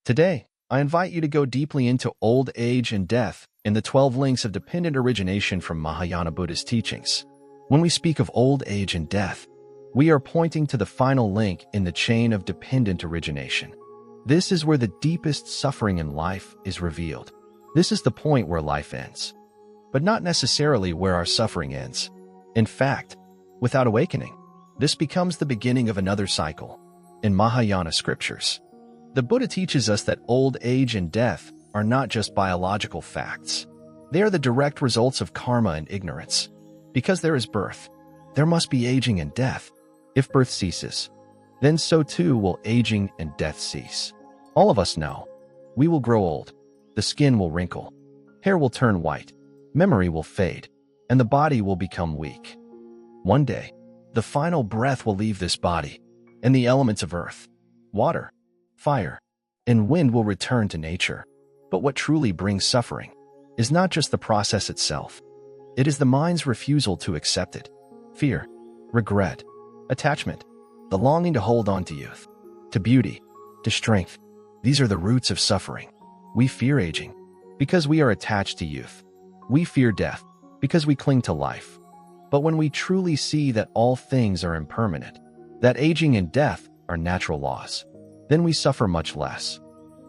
Today, I invite you to go deeply into old age and death in the 12 links of dependent origination from Mahayana Buddhist teachings. When we speak of old age and death, we are pointing to the final link in the chain of dependent origination. This is where the deepest suffering in life is revealed. This is the point where life ends, but not necessarily where our suffering ends. In fact, without awakening, this becomes the beginning of another cycle. In Mahayana scriptures, the Buddha teaches us that old age and death are not just biological facts. They are the direct results of karma and ignorance. Because there is birth, there must be aging and death. If birth ceases, then so too will aging and death cease. All of us know, we will grow old, the skin will wrinkle, hair will turn white, memory will fade, and the body will become weak. One day, the final breath will leave this body, and the elements of earth, water, fire, and wind will return to nature. But what truly brings suffering is not just the process itself. It is the mind's refusal to accept it. Fear, regret, attachment, the longing to hold on to youth, to beauty, to strength. These are the roots of suffering. We fear aging because we are attached to youth. We fear death because we cling to life. But when we truly see that all things are impermanent, that aging and death are natural laws, then we suffer much less.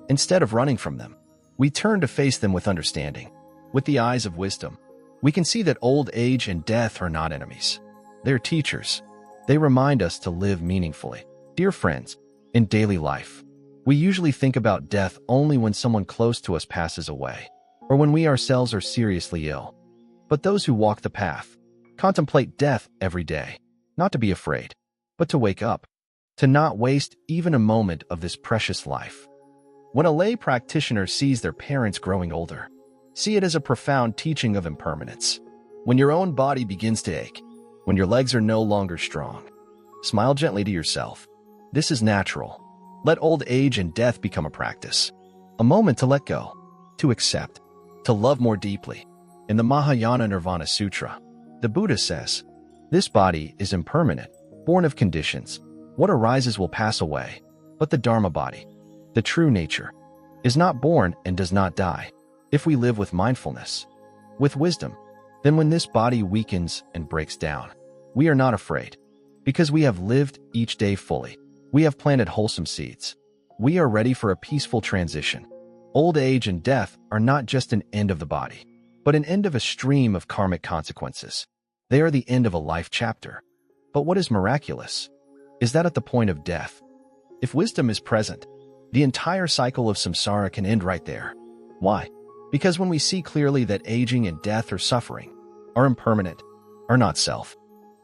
Instead of running from them, we turn to face them with understanding. With the eyes of wisdom, we can see that old age and death are not enemies. They're teachers. They remind us to live meaningfully. Dear friends, in daily life, we usually think about death only when someone close to us passes away, or when we ourselves are seriously ill. But those who walk the path contemplate death every day, not to be afraid, but to wake up, to not waste even a moment of this precious life. When a lay practitioner sees their parents growing older, see it as a profound teaching of impermanence. When your own body begins to ache, when your legs are no longer strong, smile gently to yourself. This is natural. Let old age and death become a practice, a moment to let go, to accept, to love more deeply. In the Mahayana Nirvana Sutra, the Buddha says, "This body is impermanent, born of conditions. What arises will pass away, but the Dharma body, the true nature, is not born and does not die. If we live with mindfulness, with wisdom, then when this body weakens and breaks down, we are not afraid, because we have lived each day fully. We have planted wholesome seeds. We are ready for a peaceful transition. Old age and death are not just an end of the body, but an end of a stream of karmic consequences. They are the end of a life chapter. But what is miraculous is that at the point of death, if wisdom is present, the entire cycle of samsara can end right there. Why? Because when we see clearly that aging and death or suffering are impermanent, are not self,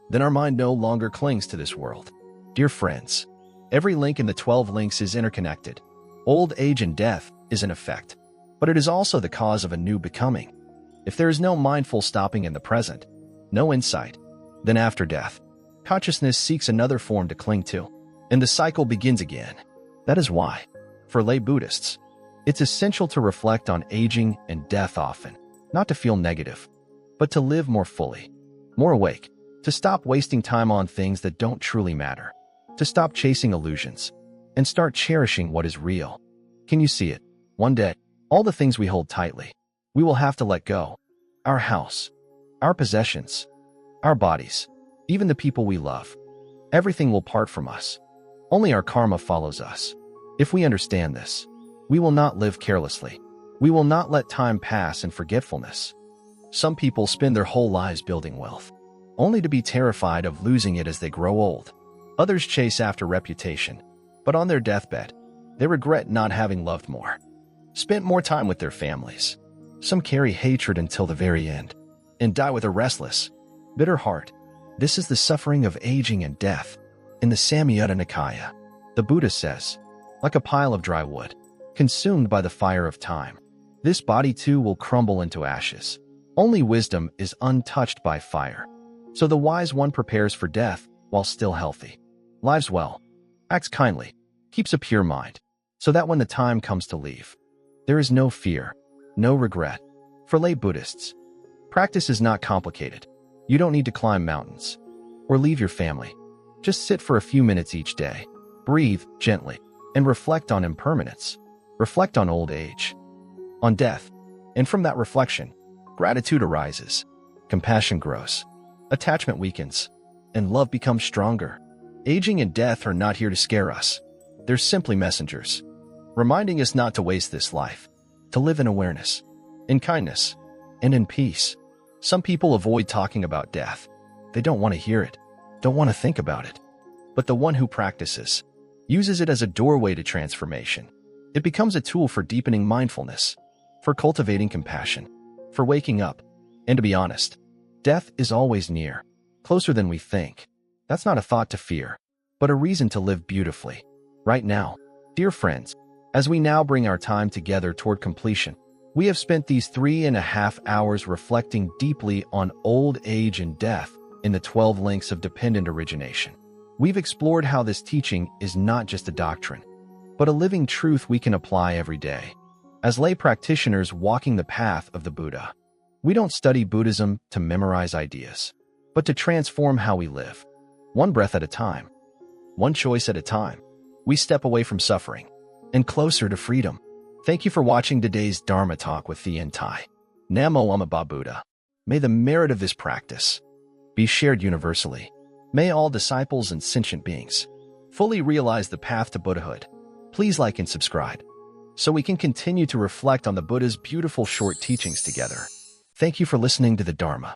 then our mind no longer clings to this world. Dear friends, every link in the 12 links is interconnected. Old age and death is an effect, but it is also the cause of a new becoming. If there is no mindful stopping in the present, no insight, then after death, consciousness seeks another form to cling to, and the cycle begins again. That is why, for lay Buddhists, it's essential to reflect on aging and death often, not to feel negative, but to live more fully, more awake, to stop wasting time on things that don't truly matter, to stop chasing illusions, and start cherishing what is real. Can you see it? One day, all the things we hold tightly, we will have to let go. Our house, our possessions, our bodies, even the people we love. Everything will part from us. Only our karma follows us. If we understand this, we will not live carelessly. We will not let time pass in forgetfulness. Some people spend their whole lives building wealth, only to be terrified of losing it as they grow old. Others chase after reputation, but on their deathbed, they regret not having loved more, spent more time with their families. Some carry hatred until the very end, and die with a restless, bitter heart. This is the suffering of aging and death. In the Samyutta Nikaya, the Buddha says, like a pile of dry wood, consumed by the fire of time, this body too will crumble into ashes. Only wisdom is untouched by fire. So the wise one prepares for death while still healthy, lives well, acts kindly, keeps a pure mind, so that when the time comes to leave, there is no fear, no regret. For lay Buddhists, practice is not complicated. You don't need to climb mountains or leave your family. Just sit for a few minutes each day, breathe gently, and reflect on impermanence. reflect on old age, on death, and from that reflection, gratitude arises, compassion grows, attachment weakens, and love becomes stronger. Aging and death are not here to scare us. They're simply messengers, reminding us not to waste this life, to live in awareness, in kindness, and in peace. Some people avoid talking about death. They don't want to hear it, don't want to think about it. But the one who practices, uses it as a doorway to transformation. It becomes a tool for deepening mindfulness, for cultivating compassion, for waking up. And to be honest, death is always near, closer than we think. That's not a thought to fear, but a reason to live beautifully. Right now, dear friends, as we now bring our time together toward completion, we have spent these 3.5 hours reflecting deeply on old age and death in the 12 links of dependent origination. We've explored how this teaching is not just a doctrine, but a living truth we can apply every day. As lay practitioners walking the path of the Buddha, we don't study Buddhism to memorize ideas, but to transform how we live. One breath at a time, one choice at a time, we step away from suffering and closer to freedom. Thank you for watching today's Dharma Talk with Thien Tai. Namo Amida Buddha. May the merit of this practice be shared universally. May all disciples and sentient beings fully realize the path to Buddhahood. Please like and subscribe so we can continue to reflect on the Buddha's beautiful short teachings together. Thank you for listening to the Dharma.